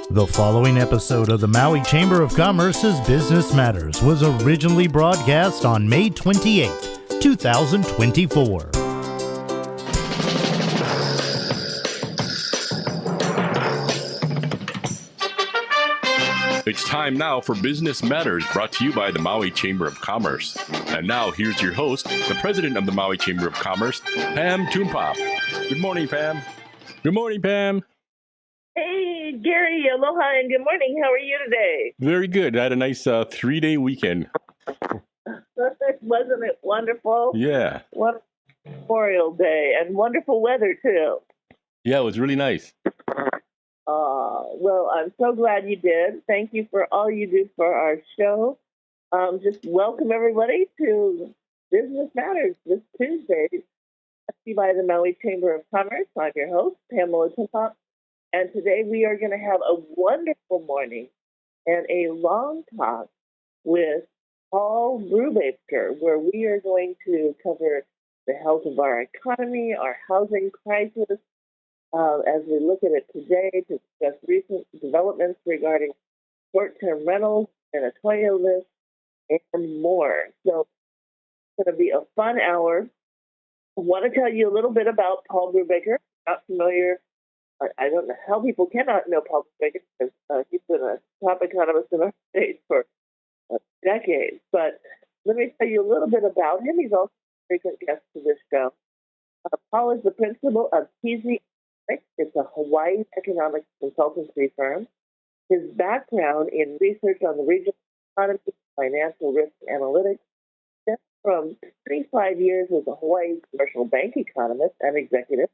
The following episode of the Maui Chamber of Commerce's Business Matters was originally broadcast on May 28, 2024. It's time now for Business Matters, brought to you by the Maui Chamber of Commerce. And now, here's your host, the president of the Maui Chamber of Commerce, Pam Toonpop. Good morning, Pam. Good morning, Pam. Hey, Gary, aloha, and good morning. How are you today? Very good. I had a nice 3-day weekend. Wasn't it wonderful? Yeah. Wonderful Memorial Day, and wonderful weather, too. Yeah, it was really nice. Well, I'm so glad you did. Thank you for all you do for our show. Just welcome everybody to Business Matters this Tuesday, brought to you by the Maui Chamber of Commerce. I'm your host, Pamela Toonpop, and today we are going to have a wonderful morning and a long talk with Paul Brewbaker, where we are going to cover the health of our economy, our housing crisis, as we look at it today, to discuss recent developments regarding short-term rentals and a Toyo list and more. So it's going to be a fun hour. I want to tell you a little bit about Paul Brewbaker. Not familiar. I don't know how people cannot know Paul Brewbaker, because he's been a top economist in our state for decades. But let me tell you a little bit about him. He's also a frequent guest to this show. Paul is the principal of TZ. It's a Hawaii economics consultancy firm. His background in research on the regional economy, financial risk analytics, stems from 35 years as a Hawaii commercial bank economist and executive.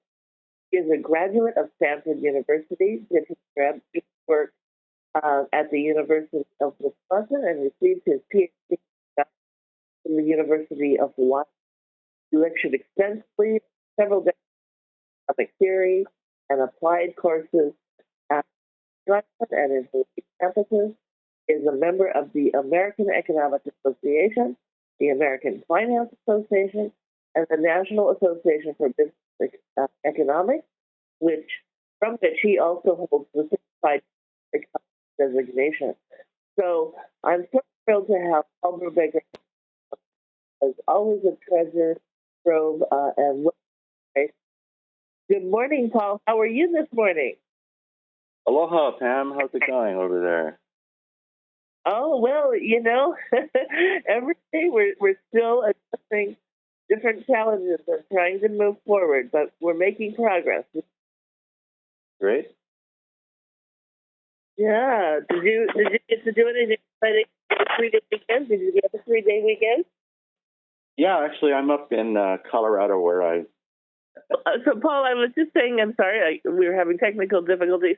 He is a graduate of Stanford University, did his graduate work at the University of Wisconsin, and received his PhD from the University of Hawaii. He lectured extensively, several decades of economic theory and applied courses at Stanford and in Hawaii campuses. He is a member of the American Economic Association, the American Finance Association, and the National Association for Business Economics, from which he also holds the certified economic designation. So I'm so thrilled to have Paul Brewbaker. As always, a treasure trove and good morning, Paul. How are you this morning? Aloha, Pam. How's it going over there? Oh, well, every day we're still addressing different challenges and trying to move forward, but we're making progress. Great. Yeah. Did you get to do anything exciting for the 3-day weekend? Did you get a 3-day weekend? Yeah, actually, I'm up in Colorado where I... So, Paul, I was just saying, I'm sorry, we were having technical difficulties.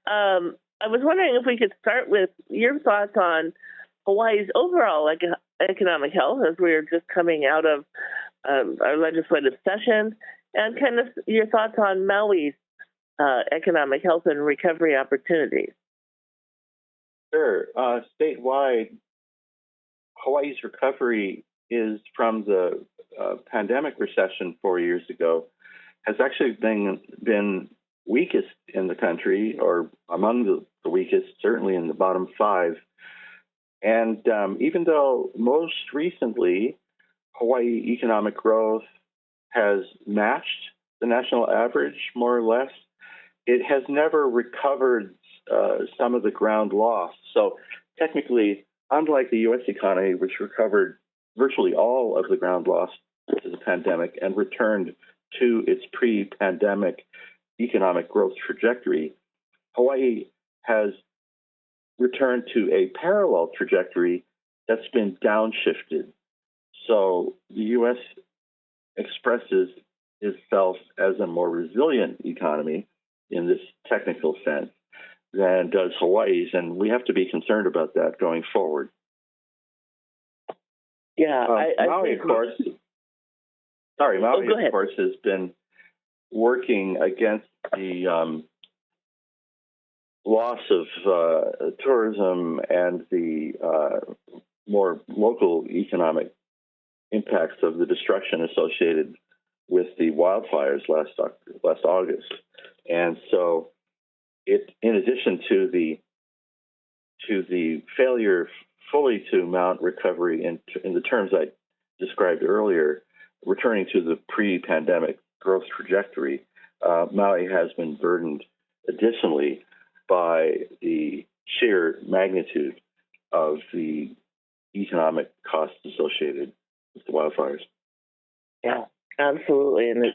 I was wondering if we could start with your thoughts on Hawaii's overall economic health, as we're just coming out of our legislative session, and kind of your thoughts on Maui's economic health and recovery opportunities. Sure. Statewide, Hawaii's recovery is from the pandemic recession 4 years ago, has actually been weakest in the country, or among the weakest, certainly in the bottom 5. And even though most recently Hawaii economic growth has matched the national average, more or less, it has never recovered some of the ground lost. So technically, unlike the U.S. economy, which recovered virtually all of the ground lost to the pandemic and returned to its pre-pandemic economic growth trajectory, Hawaii has returned to a parallel trajectory that's been downshifted. So the U.S. expresses itself as a more resilient economy in this technical sense than does Hawaii's, and we have to be concerned about that going forward. Yeah, Maui, of course, has been working against the loss of tourism and the more local economic impacts of the destruction associated with the wildfires last August. And so in addition to the failure fully to mount recovery in the terms I described earlier, returning to the pre-pandemic growth trajectory, Maui has been burdened additionally by the sheer magnitude of the economic costs associated with the wildfires. Yeah, absolutely. And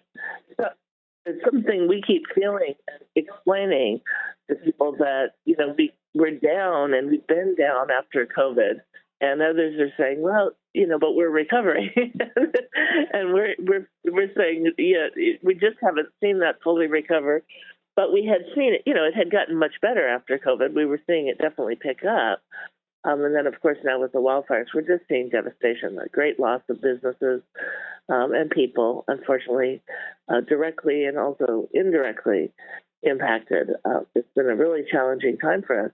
it's something we keep feeling and explaining to people that, we're down and we've been down after COVID. And others are saying, well, but we're recovering. And we're saying, yeah, we just haven't seen that fully recover. But we had seen it, it had gotten much better after COVID. We were seeing it definitely pick up. And then, of course, now with the wildfires, we're just seeing devastation, a great loss of businesses and people, unfortunately, directly and also indirectly impacted. It's been a really challenging time for us.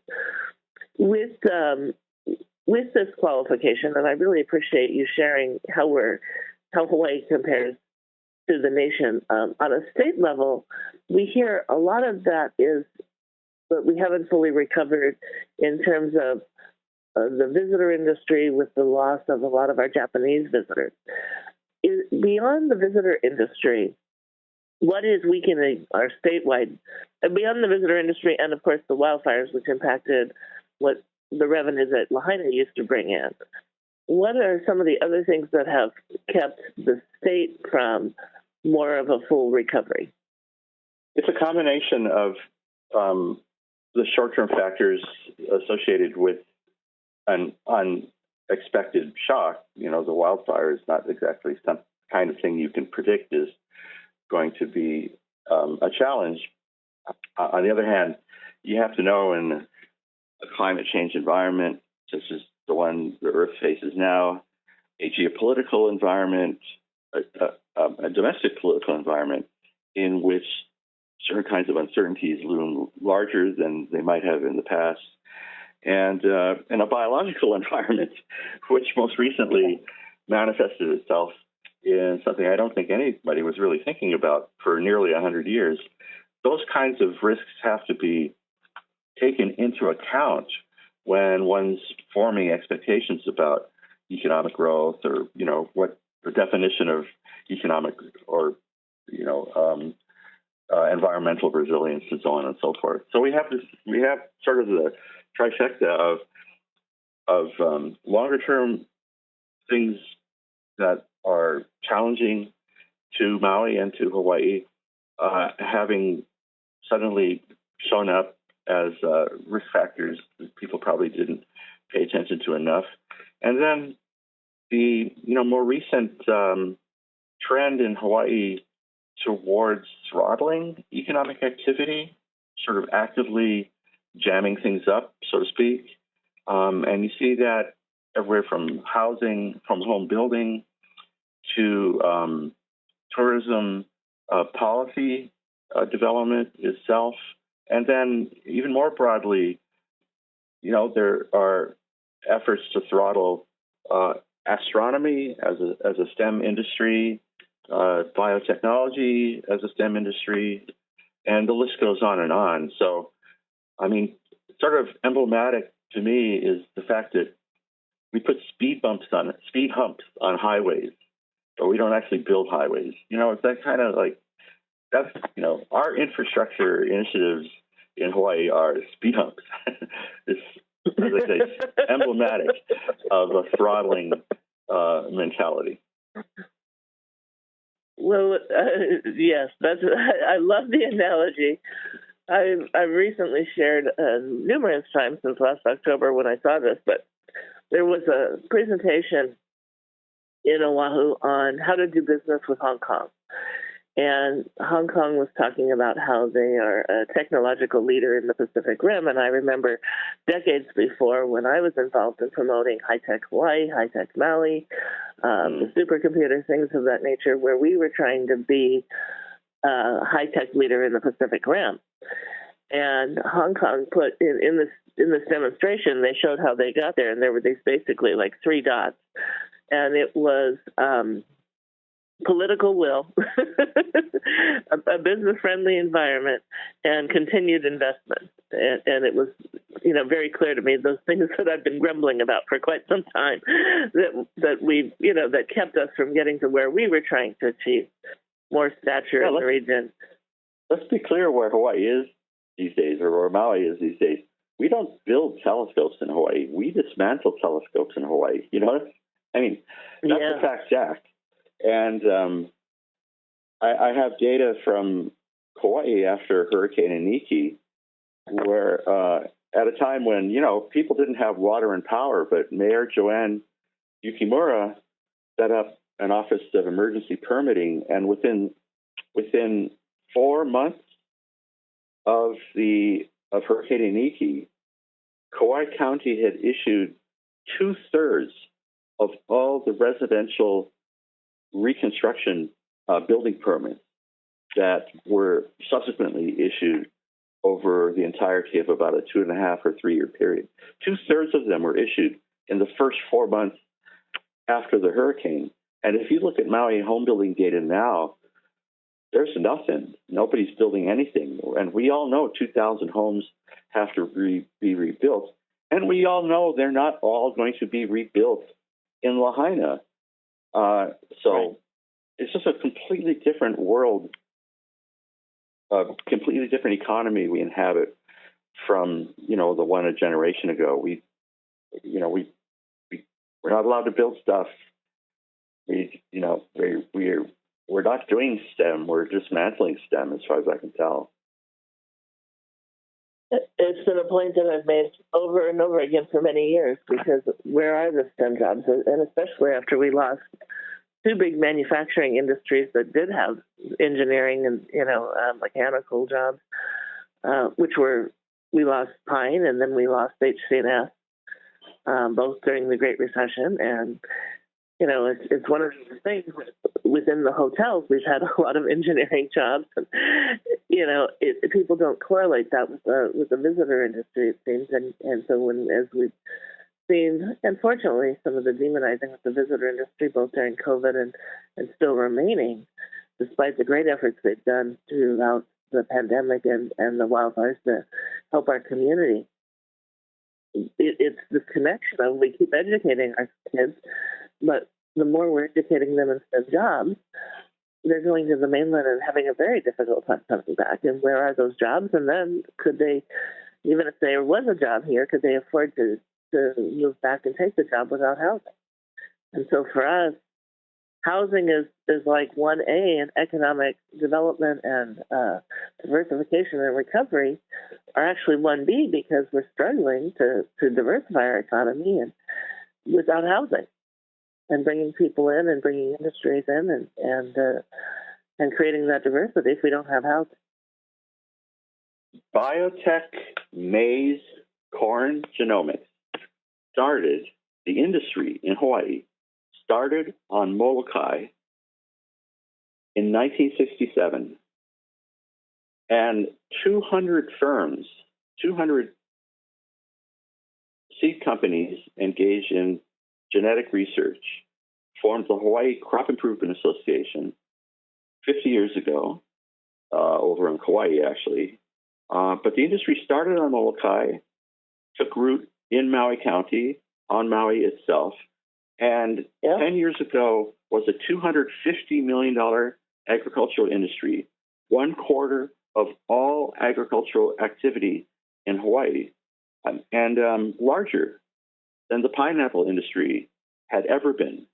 With this qualification, and I really appreciate you sharing how Hawaii compares to the nation. On a state level, we hear a lot of that is that we haven't fully recovered in terms of the visitor industry with the loss of a lot of our Japanese visitors. Beyond the visitor industry, what is weakening our statewide, beyond the visitor industry and, of course, the wildfires, which impacted what the revenue that Lahaina used to bring in, what are some of the other things that have kept the state from more of a full recovery? It's a combination of the short-term factors associated with an unexpected shock. The wildfire is not exactly some kind of thing you can predict is going to be a challenge. On the other hand, you have to know in a climate change environment, such as the one the Earth faces now, a geopolitical environment, a domestic political environment in which certain kinds of uncertainties loom larger than they might have in the past, and a biological environment, which most recently manifested itself in something I don't think anybody was really thinking about for nearly 100 years. Those kinds of risks have to be taken into account when one's forming expectations about economic growth or, what the definition of economic or, environmental resilience and so on and so forth. So we have sort of the trifecta of longer term things that are challenging to Maui and to Hawaii, having suddenly shown up as risk factors that people probably didn't pay attention to enough. And then the more recent trend in Hawaii towards throttling economic activity, sort of actively jamming things up, so to speak. And you see that everywhere from housing, from home building to tourism policy development itself. And then even more broadly, there are efforts to throttle astronomy as a STEM industry, biotechnology as a STEM industry, and the list goes on and on. So, sort of emblematic to me is the fact that we put speed humps on highways, but we don't actually build highways. It's that kind of like, that's, our infrastructure initiatives in Hawaii are speed humps. It's, as I say, emblematic of a throttling mentality. Well, yes, I love the analogy. I've recently shared numerous times since last October when I saw this, but there was a presentation in Oahu on how to do business with Hong Kong. And Hong Kong was talking about how they are a technological leader in the Pacific Rim. And I remember decades before when I was involved in promoting high-tech Hawaii, high-tech Maui, the supercomputer, things of that nature, where we were trying to be a high-tech leader in the Pacific Rim. And Hong Kong put in this demonstration, they showed how they got there. And there were these basically like 3 dots. And it was political will, a business-friendly environment, and continued investment. And it was, very clear to me, those things that I've been grumbling about for quite some time, that kept us from getting to where we were trying to achieve more stature in the region. Let's be clear where Hawaii is these days, or where Maui is these days. We don't build telescopes in Hawaii. We dismantle telescopes in Hawaii. That's a fact, Jack. And I have data from Hawaii after Hurricane Iniki, where at a time when, people didn't have water and power, but Mayor Joanne Yukimura set up an Office of Emergency Permitting, and within 4 months of Hurricane Iniki, Kauai County had issued 2/3 of all the residential reconstruction building permits that were subsequently issued over the entirety of about a 2.5 or 3 year period. 2/3 of them were issued in the first 4 months after the hurricane. And if you look at Maui home building data now, there's nothing. Nobody's building anything. And we all know 2,000 homes have to be rebuilt. And we all know they're not all going to be rebuilt in Lahaina. So it's just a completely different world, a completely different economy we inhabit from, the one a generation ago. We're not allowed to build stuff. We're not doing STEM. We're dismantling STEM, as far as I can tell. It's been a point that I've made over and over again for many years, because where are the STEM jobs? And especially after we lost 2 big manufacturing industries that did have engineering and, mechanical jobs, we lost Pine and then we lost HC&S, both during the Great Recession. And, it's one of the things within the hotels. We've had a lot of engineering jobs, and people don't correlate that with the visitor industry, it seems. And so as we've seen, unfortunately, some of the demonizing of the visitor industry, both during COVID and still remaining, despite the great efforts they've done throughout the pandemic and the wildfires to help our community. It's this connection of we keep educating our kids, but the more we're educating them instead of jobs, they're going to the mainland and having a very difficult time coming back. And where are those jobs? And then could they, even if there was a job here, could they afford to move back and take the job without housing? And so for us, housing is like 1A, and economic development and diversification and recovery are actually 1B, because we're struggling to diversify our economy and without housing, and bringing people in and bringing industries in and creating that diversity if we don't have housing. Biotech, maize, corn, genomics started, the industry in Hawaii started on Molokai in 1967. And 200 firms, 200 seed companies engaged in genetic research formed the Hawaii Crop Improvement Association 50 years ago, over in Kauai, actually. But the industry started on Molokai, took root in Maui County, on Maui itself, and 10 years ago was a $250 million agricultural industry, 1/4 of all agricultural activity in Hawaii, and larger than the pineapple industry had ever been.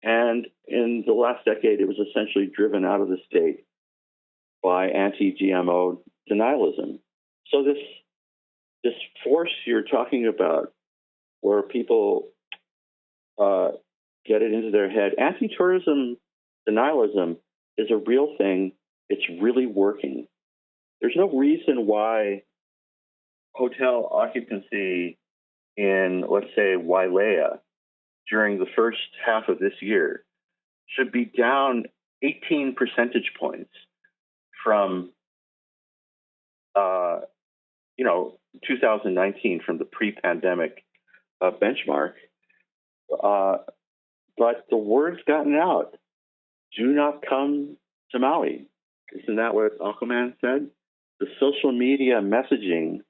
And in the last decade, it was essentially driven out of the state by anti-GMO denialism. So this force you're talking about, where people get it into their head, anti-tourism denialism is a real thing. It's really working. There's no reason why hotel occupancy in, let's say, Wailea during the first half of this year should be down 18 percentage points from 2019, from the pre-pandemic benchmark. But the word's gotten out. do not come to Maui. Isn't that what Aquaman said? The social media messaging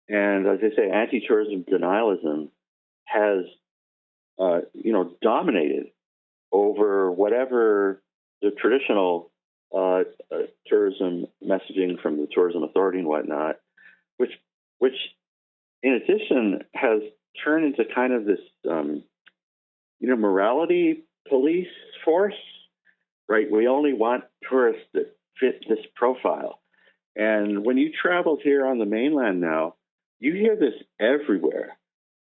and, as they say, anti-tourism denialism has, dominated over whatever the traditional tourism messaging from the tourism authority and whatnot, which in addition has turned into kind of this, morality police force, right? We only want tourists that fit this profile. And when you travel here on the mainland now, you hear this everywhere,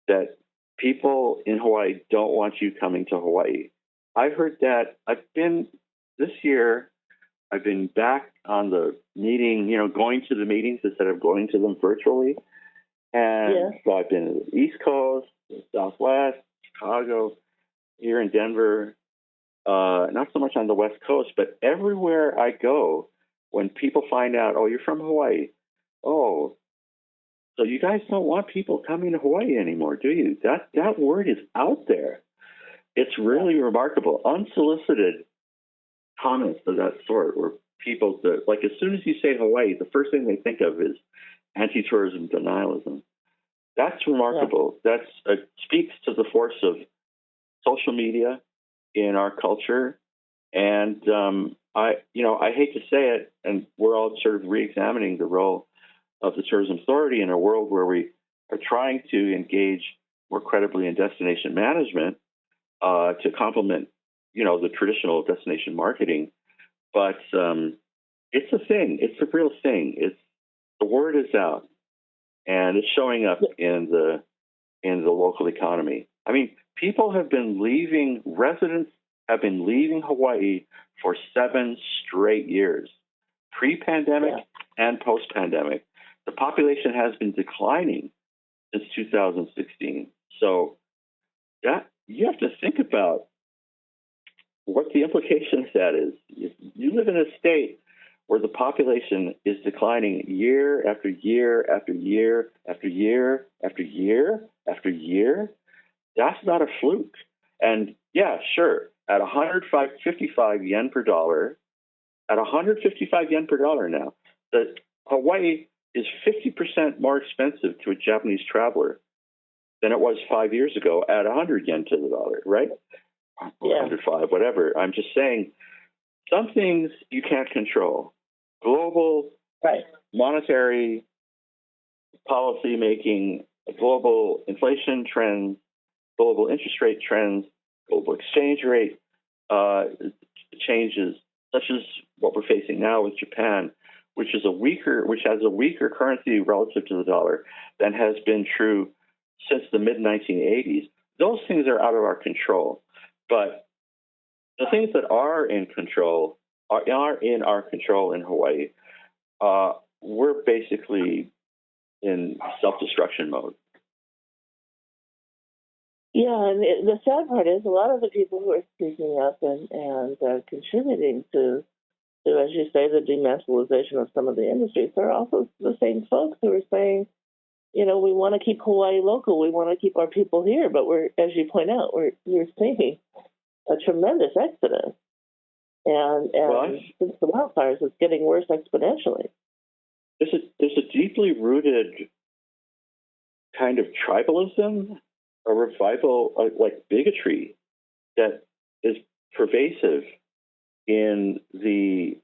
that people in Hawaii don't want you coming to Hawaii. I've heard that. This year, I've been back on the meeting, going to the meetings instead of going to them virtually. And so I've been to the East Coast, the Southwest, Chicago, here in Denver, not so much on the West Coast, but everywhere I go, when people find out, oh, you're from Hawaii, oh, so you guys don't want people coming to Hawaii anymore, do you? That word is out there. It's really remarkable. Unsolicited comments of that sort, where people, like as soon as you say Hawaii, the first thing they think of is anti-tourism denialism. That's remarkable. Yeah. That speaks to the force of social media in our culture. And I hate to say it, and we're all sort of re-examining the role of the tourism authority in a world where we are trying to engage more credibly in destination management to complement, the traditional destination marketing. But it's a thing. It's a real thing. The word is out, and it's showing up in the local economy. I mean, residents have been leaving Hawaii for 7 straight years, pre-pandemic and post-pandemic. The population has been declining since 2016. So that you have to think about what the implication of that is. You live in a state where the population is declining year after year after year after year after year after year. That's not a fluke. And yeah, sure, at 155 yen per dollar, now, that Hawaii is 50% more expensive to a Japanese traveler than it was 5 years ago at 100 yen to the dollar, right? 105, whatever. I'm just saying, some things you can't control. Global monetary policy making, global inflation trends, global interest rate trends, global exchange rate changes, such as what we're facing now with Japan, which has a weaker currency relative to the dollar than has been true since the mid-1980s. Those things are out of our control. But the things that are in control are in our control in Hawaii. We're basically in self-destruction mode. Yeah, and the sad part is a lot of the people who are speaking up and contributing to, as you say, the demantalization of some of the industries, are also the same folks who are saying, we want to keep Hawaii local, we want to keep our people here, but we're, as you point out, we're seeing a tremendous exodus. And since the wildfires, it's getting worse exponentially. There's a deeply rooted kind of tribalism, a revival, like bigotry, that is pervasive in the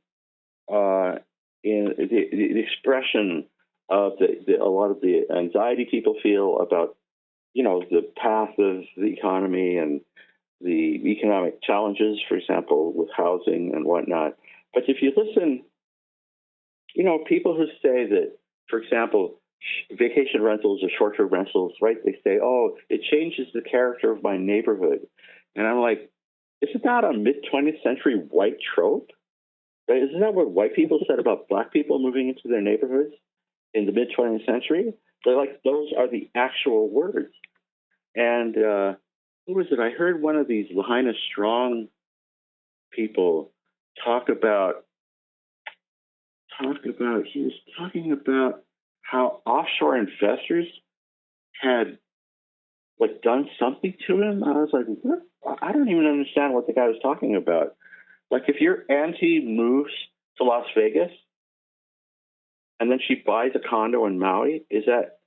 expression of a lot of the anxiety people feel about, the path of the economy and the economic challenges, for example, with housing and whatnot. But if you listen, people who say that, for example, vacation rentals or short-term rentals, right? They say, oh, it changes the character of my neighborhood. And I'm like, isn't that a mid-20th century white trope? Right? Isn't that what white people said about black people moving into their neighborhoods in the mid-20th century? They're like, those are the actual words. And who was it? I heard one of these Lahaina Strong people talk about, he was talking about how offshore investors had done something to him. I was like, what? I don't even understand what the guy was talking about. Like if your auntie moves to Las Vegas and then she buys a condo in Maui, is that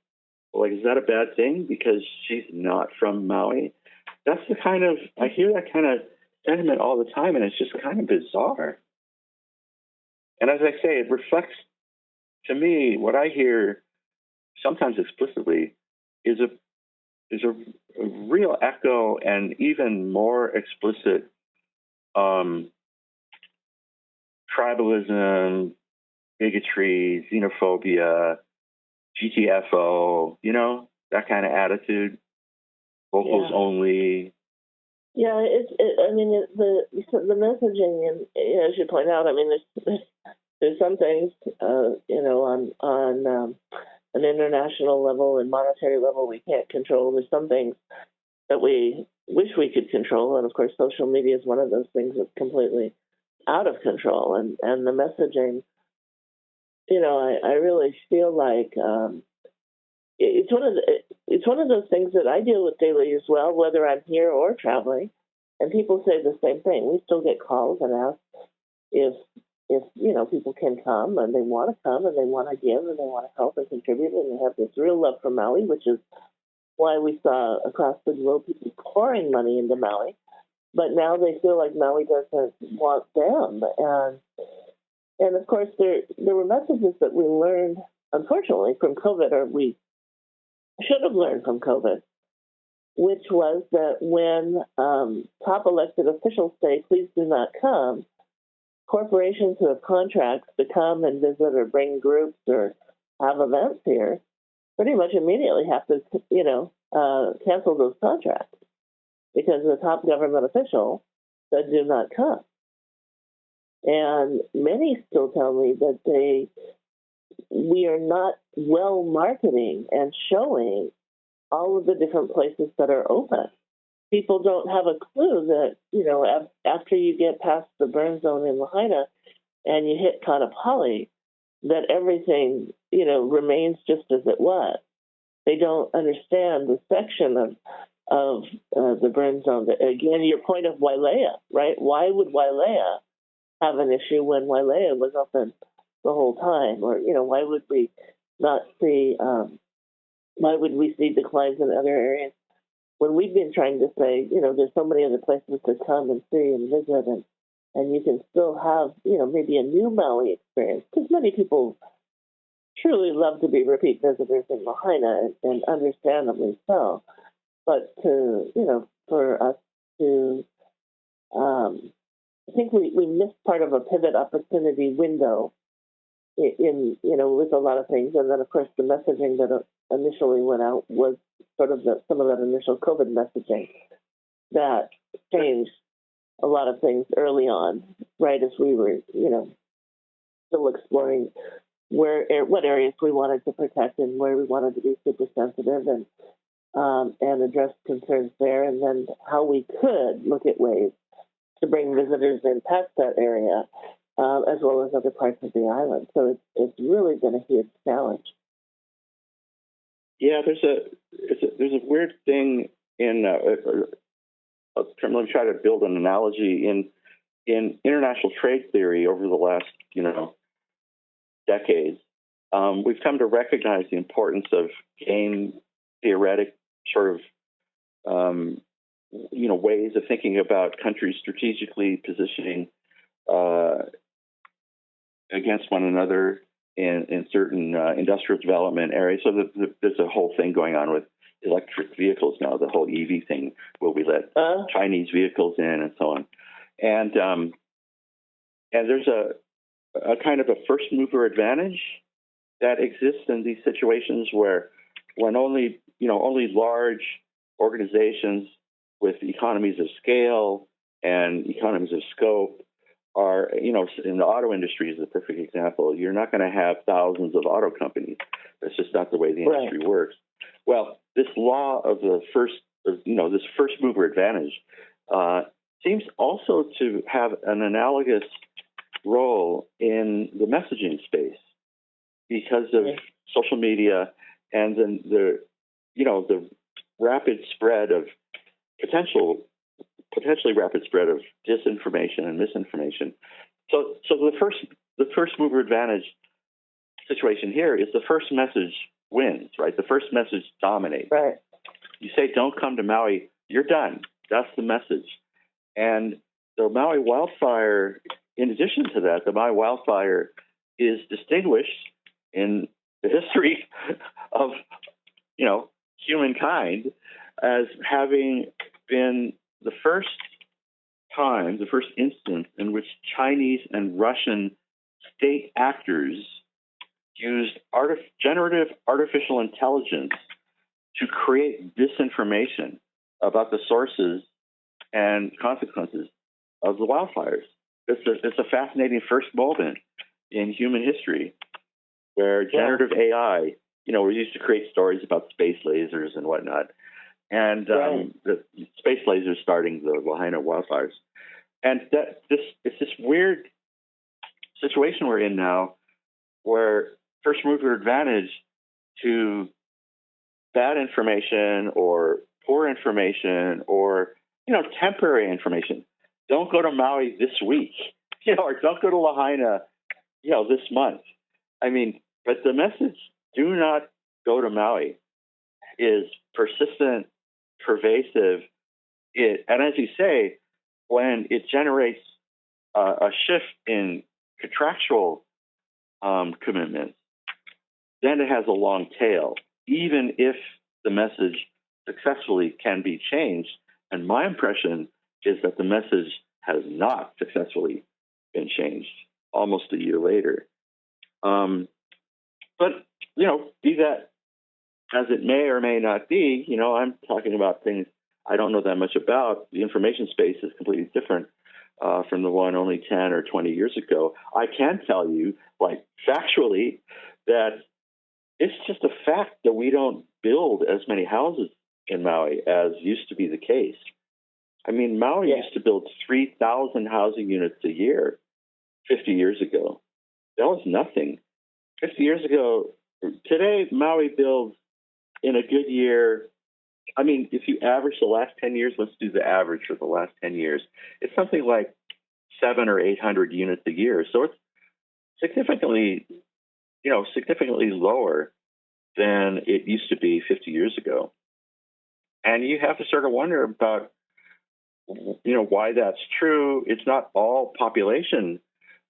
a bad thing because she's not from Maui? That's I hear that kind of sentiment all the time, and it's just kind of bizarre. And as I say, it reflects, to me, what I hear sometimes explicitly is a real echo and even more explicit tribalism, bigotry, xenophobia, GTFO, that kind of attitude, vocals only. Yeah, the messaging, and as you point out, I mean, there's some things, on an international level and monetary level we can't control. There's some things that we wish we could control, and of course, social media is one of those things that's completely out of control. And the messaging, I really feel like it's one of those things that I deal with daily as well, whether I'm here or traveling. And people say the same thing. We still get calls and ask if people can come and they want to come and they want to give and they want to help and contribute, and they have this real love for Maui, which is why we saw across the globe people pouring money into Maui. But now they feel like Maui doesn't want them. And of course, there were messages that we learned, unfortunately, from COVID, or we should have learned from COVID, which was that when top elected officials say, please do not come, corporations who have contracts to come and visit or bring groups or have events here pretty much immediately have to, cancel those contracts because the top government official said do not come. And many still tell me that we are not well marketing and showing all of the different places that are open. People don't have a clue that, after you get past the burn zone in Lahaina and you hit Kaanapali, that everything, remains just as it was. They don't understand the section of the burn zone. Again, your point of Wailea, right? Why would Wailea have an issue when Wailea was open the whole time? Or, why would we not see, why would we see declines in other areas when we've been trying to say, there's so many other places to come and see and visit, and you can still have, maybe a new Maui experience, because many people truly love to be repeat visitors in Lahaina, and understandably so. But for us to, I think we missed part of a pivot opportunity window in with a lot of things. And then, of course, the messaging that initially went out was sort of some of that initial COVID messaging that changed a lot of things early on, right, as we were, still exploring what areas we wanted to protect and where we wanted to be super sensitive and address concerns there, and then how we could look at ways to bring visitors in past that area, as well as other parts of the island. So it's really been a huge challenge. Yeah, there's a weird thing in. Let me try to build an analogy in international trade theory over the last decades. We've come to recognize the importance of game theoretic sort of ways of thinking about countries strategically positioning against one another in certain industrial development areas. So there's a whole thing going on with electric vehicles now, the whole EV thing, where we let Chinese vehicles in and so on. And there's a kind of a first mover advantage that exists in these situations when only large organizations with economies of scale and economies of scope are, in the auto industry is a perfect example. You're not going to have thousands of auto companies. That's just not the way the industry works. Well, this law of this first mover advantage seems also to have an analogous role in the messaging space because of social media and then the rapid spread of potential potentially rapid spread of disinformation and misinformation. So the first mover advantage situation here is the first message wins, right? The first message dominates. Right. You say, don't come to Maui, you're done. That's the message. And the Maui wildfire, in addition to that, the Maui wildfire is distinguished in the history of, humankind as having been the first instance in which Chinese and Russian state actors used generative artificial intelligence to create disinformation about the sources and consequences of the wildfires. It's a fascinating first moment in human history where generative AI, we used to create stories about space lasers and whatnot, and the space lasers starting the Lahaina wildfires. And it's this weird situation we're in now where first mover advantage to bad information or poor information or, temporary information. Don't go to Maui this week, or don't go to Lahaina, this month. I mean, but the message, do not go to Maui, is persistent, pervasive. And as you say, when it generates a shift in contractual commitments, then it has a long tail, even if the message successfully can be changed. And my impression is that the message has not successfully been changed almost a year later. But, be that as it may or may not be, I'm talking about things I don't know that much about. The information space is completely different from the one only 10 or 20 years ago. I can tell you, factually, that it's just a fact that we don't build as many houses in Maui as used to be the case. I mean, Maui used to build 3,000 housing units a year 50 years ago. That was nothing. 50 years ago, today, Maui builds in a good year. I mean, if you average the last 10 years, let's do the average for the last 10 years. It's something like 700 or 800 units a year. So it's significantly lower than it used to be 50 years ago. And you have to sort of wonder about, why that's true. It's not all population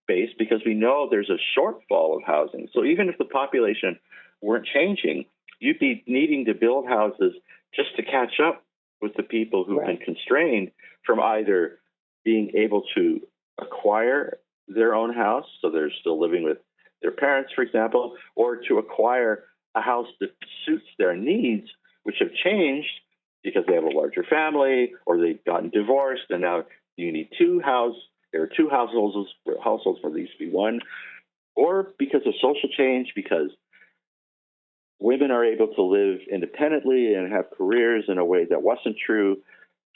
based because we know there's a shortfall of housing. So even if the population weren't changing, you'd be needing to build houses just to catch up with the people who've been constrained from either being able to acquire their own house, so they're still living with their parents, for example, or to acquire a house that suits their needs, which have changed because they have a larger family or they've gotten divorced and now you need two houses. There are two households where there used to be one, or because of social change, because women are able to live independently and have careers in a way that wasn't true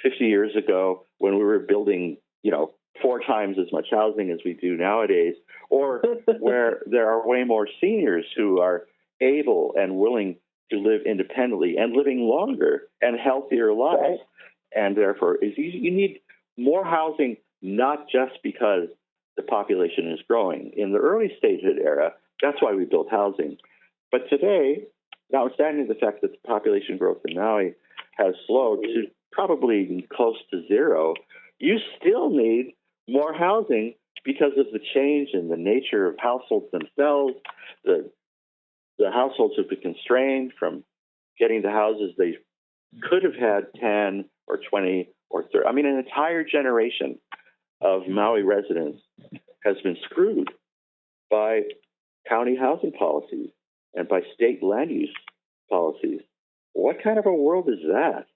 50 years ago when we were building, 4 times as much housing as we do nowadays, or where there are way more seniors who are able and willing to live independently and living longer and healthier lives. Right. And therefore, you need more housing, not just because the population is growing. In the early statehood era, that's why we built housing. But today, notwithstanding the fact that the population growth in Maui has slowed to probably close to zero, you still need more housing because of the change in the nature of households themselves. The households have been constrained from getting the houses they could have had 10 or 20 or 30. I mean, an entire generation of Maui residents has been screwed by county housing policies and by state land use policies. What kind of a world is that?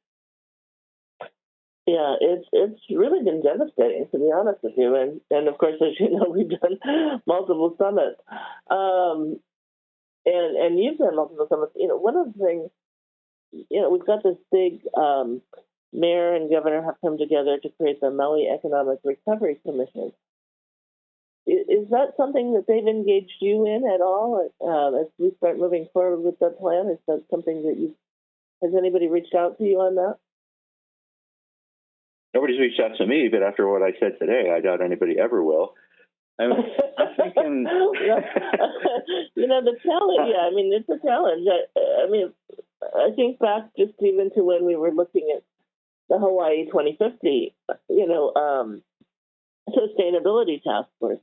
Yeah, it's really been devastating, to be honest with you. And of course, as you know, we've done multiple summits. And you've done multiple summits. One of the things, we've got this big mayor and governor have come together to create the Maui Economic Recovery Commission. Is that something that they've engaged you in at all as we start moving forward with that plan? Is that something that has anybody reached out to you on that? Nobody's reached out to me, but after what I said today, I doubt anybody ever will. I'm thinking, the challenge. Yeah, I mean, it's a challenge. I think back just even to when we were looking at the Hawaii 2050, sustainability task force.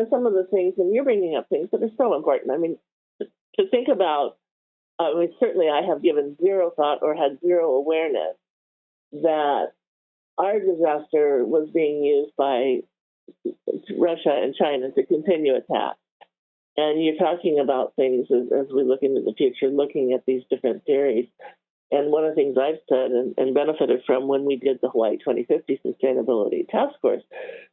Some of the things, and you're bringing up things that are so important. I mean, to think about. Certainly, I have given zero thought or had zero awareness that our disaster was being used by Russia and China to continue attack. And you're talking about things as we look into the future, looking at these different theories. And one of the things I've said and benefited from when we did the Hawaii 2050 Sustainability Task Force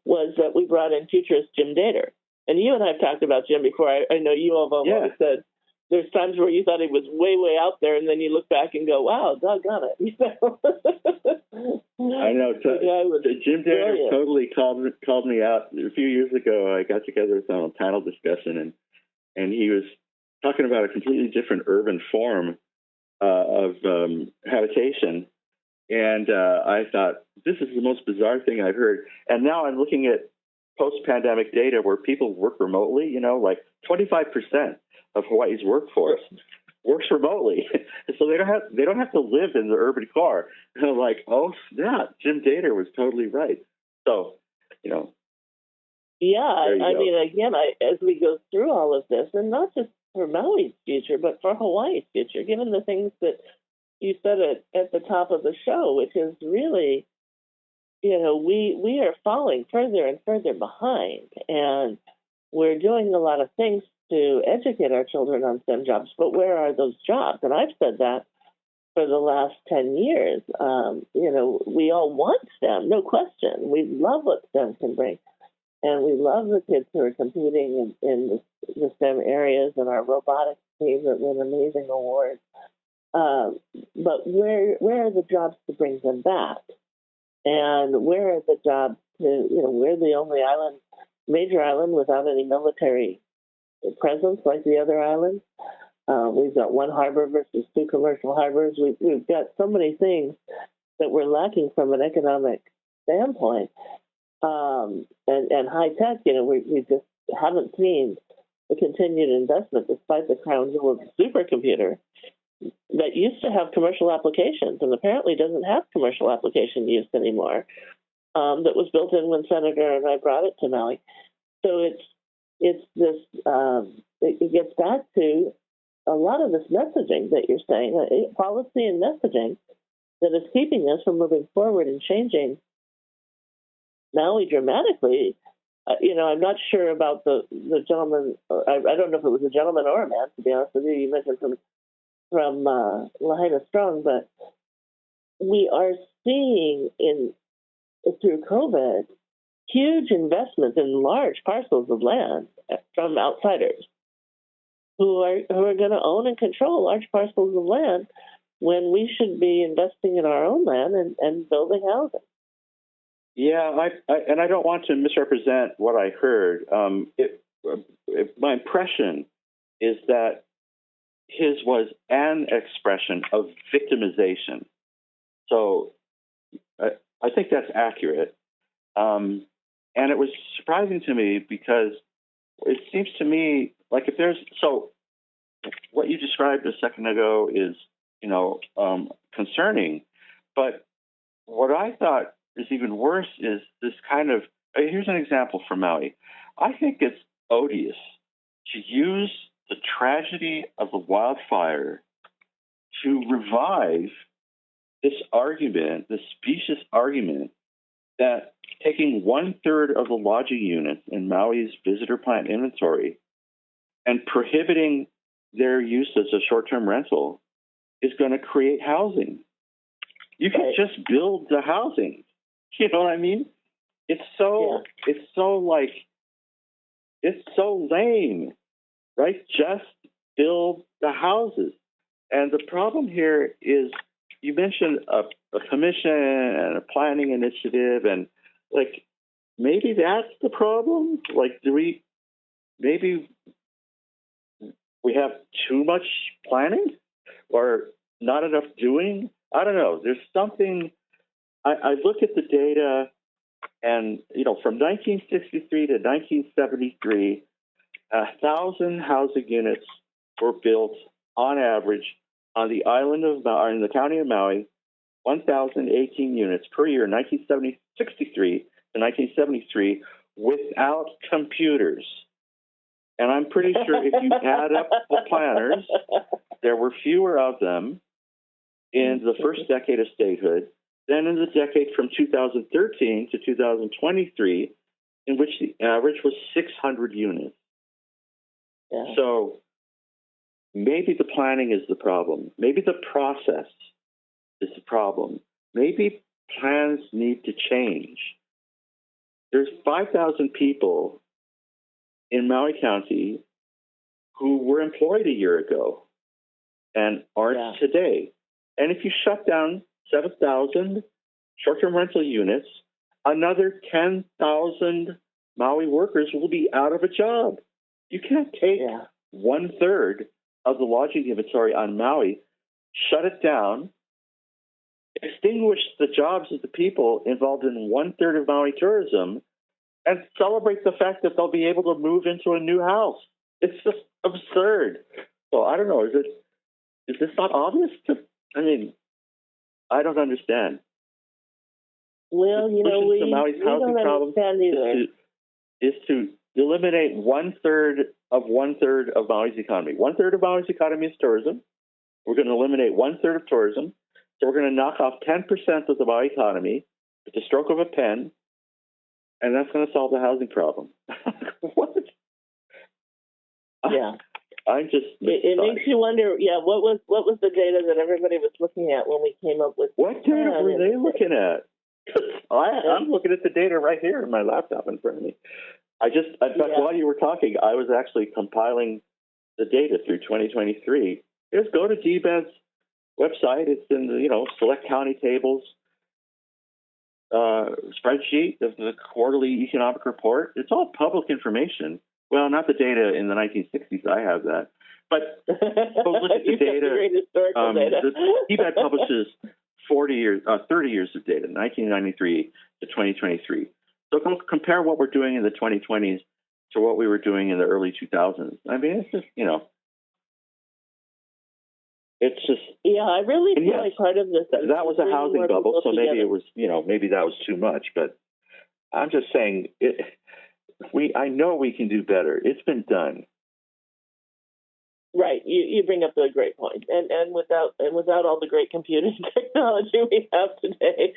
was that we brought in futurist Jim Dater. And you and I have talked about Jim before. I know you all have always said there's times where you thought he was way, way out there, and then you look back and go, wow, doggone it. I know. Jim Dater totally called me out. A few years ago, I got together with him on a panel discussion, and he was talking about a completely different urban form of habitation. And I thought, this is the most bizarre thing I've heard. And now I'm looking at post-pandemic data where people work remotely, like 25% of Hawaii's workforce works remotely. So they don't have to live in the urban core. And I'm like, oh, yeah, Jim Dater was totally right. So, Yeah, I mean, again, as we go through all of this, and not just for Maui's future, but for Hawaii's future, given the things that you said at the top of the show, which is really, we are falling further and further behind, and we're doing a lot of things to educate our children on STEM jobs, but where are those jobs? And I've said that for the last 10 years. We all want STEM, no question. We love what STEM can bring. And we love the kids who are competing in the STEM areas, and our robotics team that win amazing awards. But where are the jobs to bring them back? And where are the jobs to, we're the only major island without any military presence like the other islands. We've got one harbor versus two commercial harbors. We've got so many things that we're lacking from an economic standpoint. And high tech, we just haven't seen the continued investment despite the crown jewel supercomputer that used to have commercial applications and apparently doesn't have commercial application use anymore. That was built in when Senator and I brought it to Maui. So it's this. It gets back to a lot of this messaging that you're saying, policy and messaging that is keeping us from moving forward and changing Maui dramatically. I'm not sure about the gentleman. I don't know if it was a gentleman or a man, to be honest with you. You mentioned from Lahaina Strong, but we are seeing through COVID huge investments in large parcels of land from outsiders who are going to own and control large parcels of land when we should be investing in our own land and building housing. Yeah, I don't want to misrepresent what I heard. My impression is that his was an expression of victimization. So I think that's accurate. And it was surprising to me because it seems to me like what you described a second ago is, concerning. But what I thought is even worse is this kind of, here's an example from Maui. I think it's odious to use the tragedy of the wildfire to revive this argument, this specious argument that taking 1/3 of the lodging units in Maui's visitor plant inventory and prohibiting their use as a short-term rental is going to create housing. You can just build the housing. You know what I mean? It's so lame, right? Just build the houses. And the problem here is you mentioned a commission and a planning initiative, and maybe that's the problem. Maybe we have too much planning or not enough doing? I don't know. There's something I look at the data, and from 1963 to 1973, 1,000 housing units were built on average on the island of Maui, in the county of Maui, 1,018 units per year, 1963 to 1973, without computers. And I'm pretty sure if you add up the planners, there were fewer of them in the first decade of statehood than in the decade from 2013 to 2023, in which the average was 600 units. Yeah. So maybe the planning is the problem. Maybe the process is the problem. Maybe plans need to change. There's 5,000 people in Maui County who were employed a year ago and aren't today. And if you shut down 7,000 short-term rental units, another 10,000 Maui workers will be out of a job. You can't take 1/3 of the lodging inventory on Maui, shut it down, extinguish the jobs of the people involved in 1/3 of Maui tourism, and celebrate the fact that they'll be able to move into a new house. It's just absurd. So I don't know. Is this not obvious? I don't understand. Well, we don't understand either. Is to eliminate 1/3 of Maui's economy. 1/3 of Maui's economy is tourism. We're going to eliminate 1/3 of tourism. So we're going to knock off 10% of the Maui economy with the stroke of a pen, and that's going to solve the housing problem. What? Yeah. I'm just. It makes you wonder. Yeah, what was the data that everybody was looking at when we came up with? What data were they looking at? I'm looking at the data right here in my laptop in front of me. In fact, while you were talking, I was actually compiling the data through 2023. Just go to DBED's website. It's in the select county tables spreadsheet of the quarterly economic report. It's all public information. Well, not the data in the 1960s. I have that. But go look at the data. The DBED publishes 30 years of data, 1993 to 2023. So compare what we're doing in the 2020s to what we were doing in the early 2000s. It's just, it's just. Yeah, I really feel like part of this. That was a housing bubble, so maybe it was, maybe that was too much. But I'm just saying, I know we can do better. It's been done. Right, you bring up a great point, and without all the great computing technology we have today,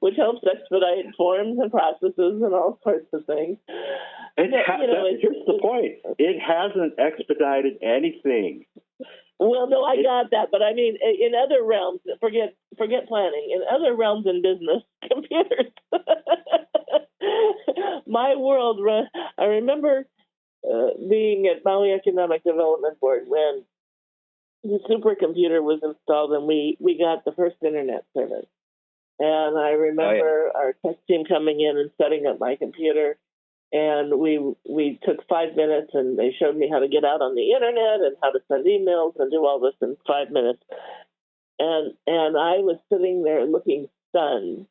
which helps expedite forms and processes and all sorts of things. Here's the point: it hasn't expedited anything. Well, no, I got that, but in other realms, forget planning. In other realms in business, computers. My world, I remember. Being at Maui Economic Development Board when the supercomputer was installed and we got the first internet service. And I remember our tech team coming in and setting up my computer, and we took 5 minutes and they showed me how to get out on the internet and how to send emails and do all this in 5 minutes. And I was sitting there looking stunned.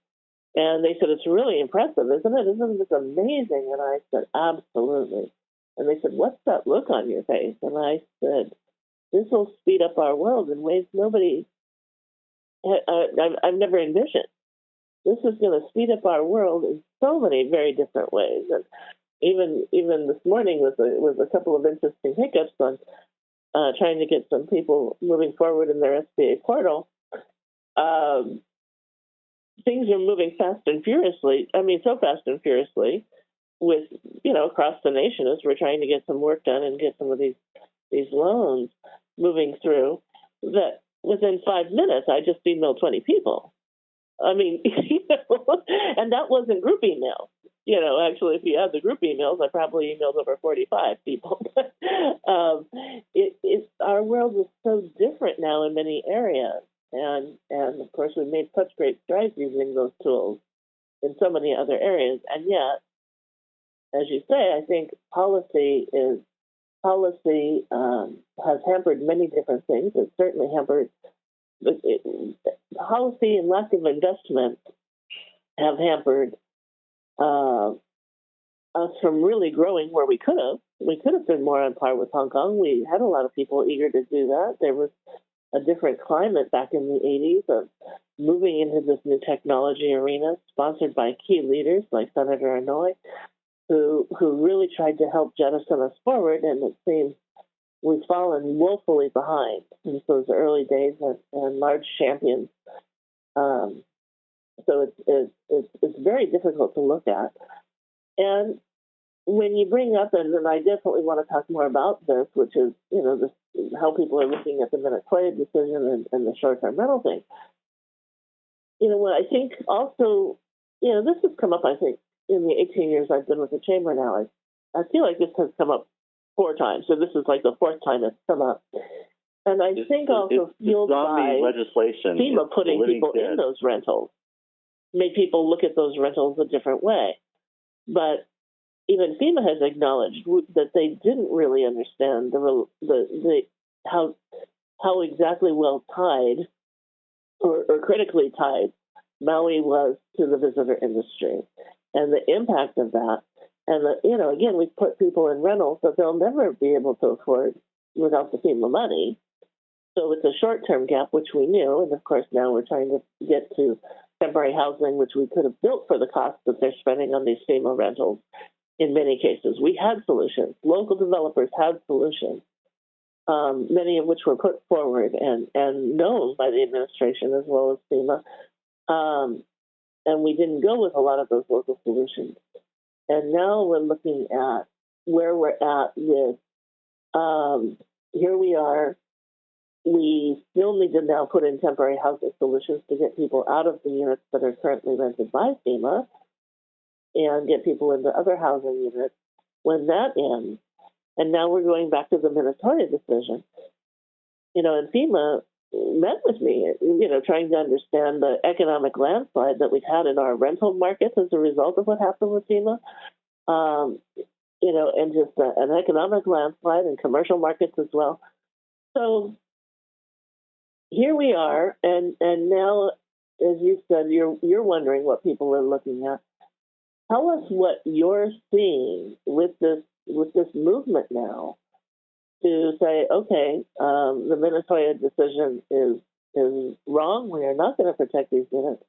And they said, "It's really impressive, isn't it? Isn't this amazing?" And I said, "Absolutely." And they said, "What's that look on your face?" And I said, "This will speed up our world in ways I've never envisioned. This is going to speed up our world in so many very different ways." And even this morning was a couple of interesting hiccups on trying to get some people moving forward in their SBA portal. Things are moving fast and furiously. So fast and furiously. With across the nation as we're trying to get some work done and get some of these loans moving through, that within 5 minutes I just emailed 20 people. And that wasn't group email. Actually, if you add the group emails, I probably emailed over 45 people. Our world is so different now in many areas, and of course we've made such great strides using those tools in so many other areas, and yet. As you say, I think policy has hampered many different things. It's certainly hampered policy and lack of investment have hampered us from really growing where we could have. We could have been more on par with Hong Kong. We had a lot of people eager to do that. There was a different climate back in the 80s of moving into this new technology arena, sponsored by key leaders like Senator Inouye, who really tried to help jettison us forward, and it seems we've fallen woefully behind since those early days and large champions. So it's very difficult to look at. And when you bring up, and I definitely want to talk more about this, which is, this, how people are looking at the Minnesota decision and the short-term rental thing. What I think also, this has come up, I think, in the 18 years I've been with the Chamber now. I feel like this has come up 4 times, so this is like the 4th time it's come up. And I think also fueled by legislation, FEMA putting people in those rentals, made people look at those rentals a different way. But even FEMA has acknowledged that they didn't really understand how exactly well tied or critically tied Maui was to the visitor industry and the impact of that. And again, we've put people in rentals that they'll never be able to afford without the FEMA money. So it's a short-term gap, which we knew, and of course now we're trying to get to temporary housing, which we could have built for the cost that they're spending on these FEMA rentals. In many cases, we had solutions. Local developers had solutions, many of which were put forward and known by the administration as well as FEMA. And we didn't go with a lot of those local solutions. And now we're looking at where we're at with, here we are. We still need to now put in temporary housing solutions to get people out of the units that are currently rented by FEMA and get people into other housing units when that ends. And now we're going back to the Minnesota decision. And FEMA met with me, trying to understand the economic landslide that we've had in our rental markets as a result of what happened with FEMA. And just an economic landslide in commercial markets as well. So here we are, and now, as you said, you're wondering what people are looking at. Tell us what you're seeing with this movement now to say, okay, the Minnesota decision is wrong. We are not going to protect these units,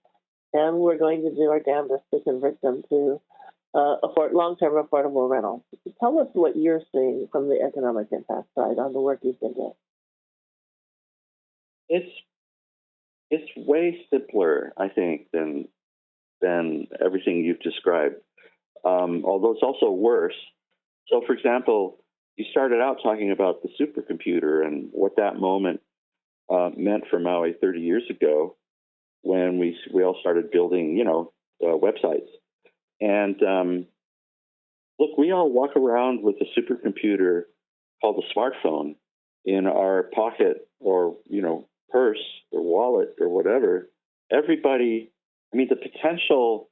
and we're going to do our damnedest to convert them to long-term affordable rental. Tell us what you're seeing from the economic impact side on the work you've been doing. It's way simpler, I think, than everything you've described. Although it's also worse. So, for example, you started out talking about the supercomputer and what that moment meant for Maui 30 years ago, when we all started building, websites. And look, we all walk around with a supercomputer called a smartphone in our pocket or, purse or wallet or whatever. Everybody, the potential,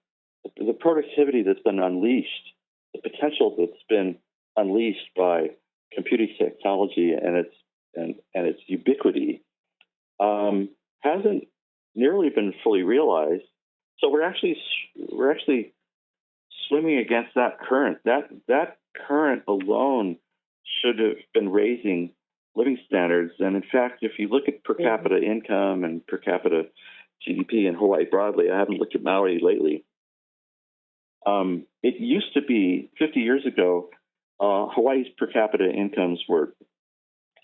the productivity that's been unleashed, the potential that's been unleashed by computing technology and its ubiquity hasn't nearly been fully realized. So we're actually swimming against that current. That current alone should have been raising living standards. And in fact, if you look at per capita income and per capita GDP in Hawaii broadly, I haven't looked at Maui lately. It used to be 50 years ago, Hawaii's per capita incomes were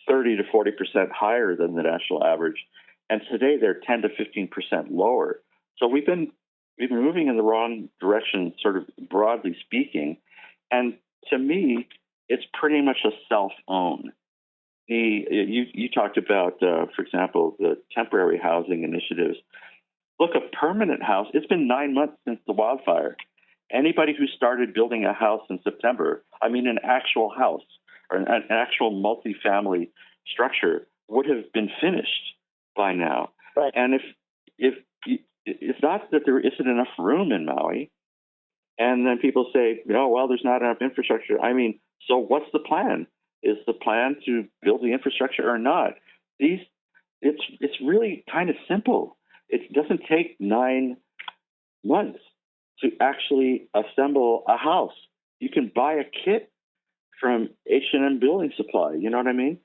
30 to 40% higher than the national average, and today they're 10 to 15% lower. So we've been moving in the wrong direction, sort of broadly speaking. And to me, it's pretty much a self-own. You talked about, for example, the temporary housing initiatives. Look, a permanent house, it's been 9 months since the wildfire. Anybody who started building a house in September, an actual house or an actual multifamily structure would have been finished by now. Right. And if it's not that there isn't enough room in Maui, and then people say, there's not enough infrastructure. So what's the plan? Is the plan to build the infrastructure or not? It's really kind of simple. It doesn't take 9 months. to actually assemble a house. You can buy a kit from H&M Building Supply. You know what I mean?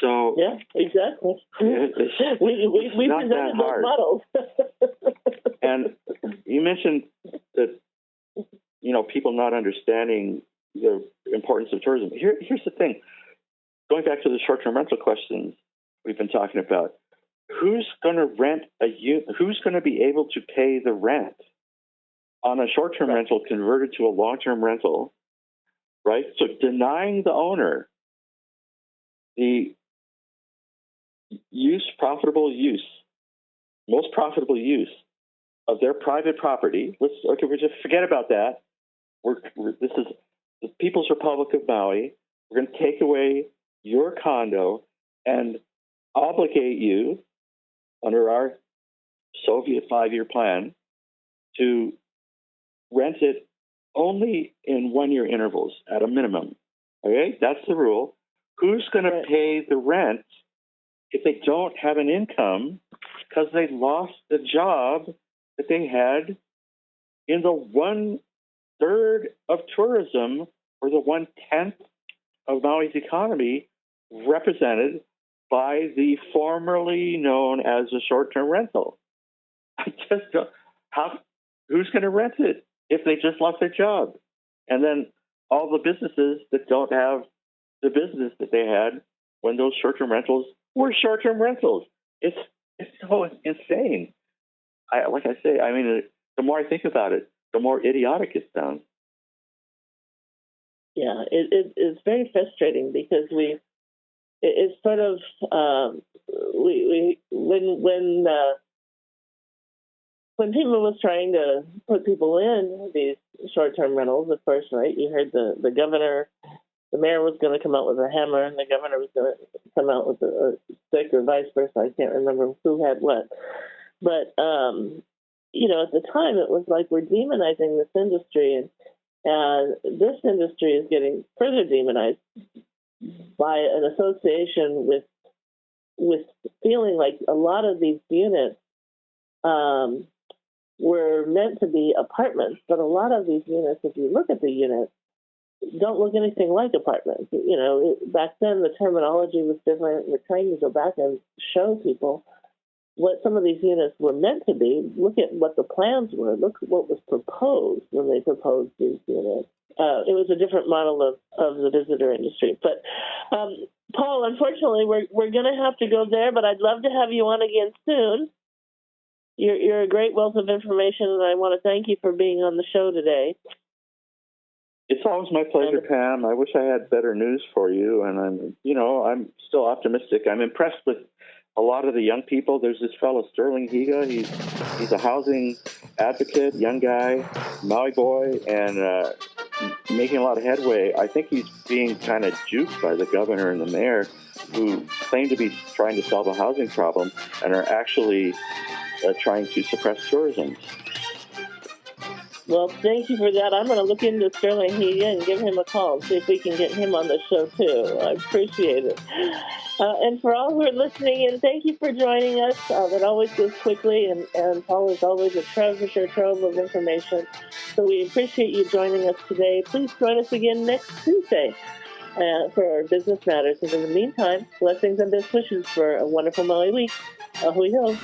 So yeah, exactly. We not presented that those hard. models. And you mentioned that, people not understanding the importance of tourism. Here's the thing. Going back to the short-term rental questions we've been talking about, who's going to rent who's going to be able to pay the rent on a short-term rental converted to a long-term rental, right? So denying the owner the most profitable use of their private property. We just forget about that. This is the People's Republic of Maui. We're going to take away your condo and obligate you under our Soviet 5-year plan to rent it only in 1-year intervals at a minimum. Okay, that's the rule. Who's going to pay the rent if they don't have an income because they lost the job that they had in the 1/3 of tourism or the 1/10 of Maui's economy represented by the formerly known as a short-term rental? I just don't. Who's going to rent it if they just lost their job? And then all the businesses that don't have the business that they had when those short-term rentals were short-term rentals. It's so insane. The more I think about it, the more idiotic it sounds. Yeah, it's very frustrating because it's sort of when people was trying to put people in these short-term rentals at first, right? You heard the governor, the mayor was going to come out with a hammer, and the governor was going to come out with a stick, or vice versa. I can't remember who had what, but at the time it was like we're demonizing this industry, and this industry is getting further demonized by an association with feeling like a lot of these units were meant to be apartments, but a lot of these units, if you look at the units, don't look anything like apartments. Back then the terminology was different. We're trying to go back and show people what some of these units were meant to be. Look at what the plans were. Look at what was proposed when they proposed these units. It was a different model of the visitor industry. But Paul, unfortunately, we're going to have to go there. But I'd love to have you on again soon. You're a great wealth of information, and I want to thank you for being on the show today. It's always my pleasure, Pam. I wish I had better news for you, and I'm still optimistic. I'm impressed with a lot of the young people. There's this fellow, Sterling Higa. He's a housing advocate, young guy, Maui boy, and making a lot of headway. I think he's being kind of juked by the governor and the mayor, who claim to be trying to solve a housing problem and are actually trying to suppress tourism. Well, thank you for that. I'm going to look into Sterling Higa and give him a call and see if we can get him on the show, too. I appreciate it. And for all who are listening in, thank you for joining us. That always goes quickly, and Paul is always a treasure trove of information. So we appreciate you joining us today. Please join us again next Tuesday for our Business Matters. And in the meantime, blessings and best wishes for a wonderful Maui week. Ahui ho.